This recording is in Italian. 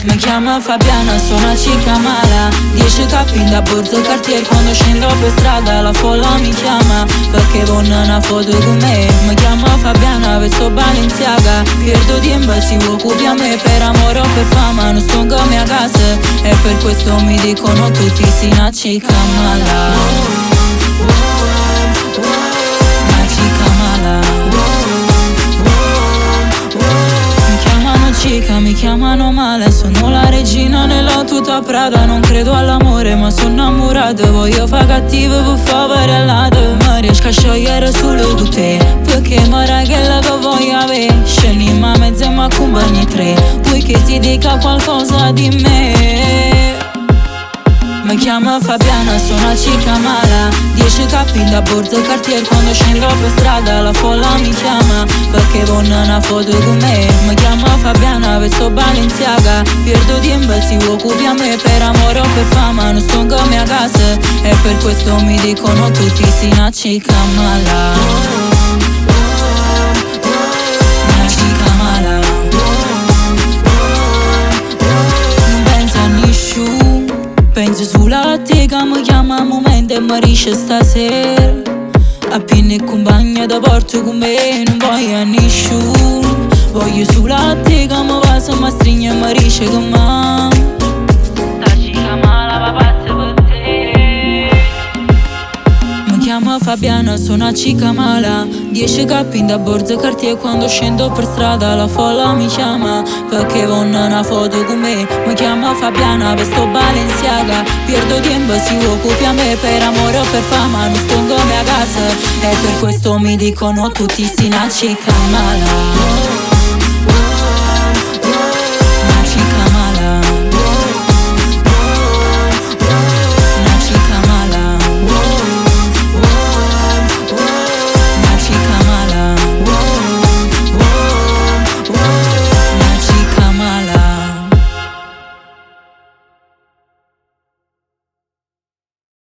Mi chiama Fabiana, sono una cica mala. 10 cappi da borsa Cartier, quando scendo per strada la folla mi chiama perché vogliono una foto con me. Mi chiama Fabiana, vesto Balenciaga. Perdo tempo, si occupa a me per amore o per fama. Non sto come a casa e per questo mi dicono tutti sei una cica mala. Una cica mala. Mi chiamano male, sono la regina nella tuta Prada. Non credo all'amore ma sono innamorata. Voglio fare cattivo per fare parlato. Ma riesco a sciogliere solo con te, perché mi regala che voglio avere. Scendi ma mezzo e mi accompagni tre. Vuoi che ti dica qualcosa di me? Mi chiama Fabiana, sono una cica mala. 10 cappi da borsa Cartier, quando scendo per strada la folla mi chiama perché vogliono una foto con me. Mi chiama Fabiana, vesto Balenciaga. Perdo tempo, si occupa a me per amore o per fama. Non sto come a casa e per questo mi dicono tutti sei una cica mala. Una cica mala. Non pensa a nessuno, penso solo a te che mi chiama a momento e mi riesce stasera. Appena e compagna da porto con me, non voglio a nessuno. Voglio solo a te che mi va, se mi stringe e mi riesce con me. Sta cica mala va pazza per te. Mi chiama Fabiana, sono una cica mala. 10 cappi da borsa Cartier, quando scendo per strada la folla mi chiama perché vogliono una foto con me. Mi chiama Fabiana, vesto Balenciaga. Perdo tempo, si occupa a me per amore o per fama. Non sto come a casa e per questo mi dicono tutti sei una cica mala.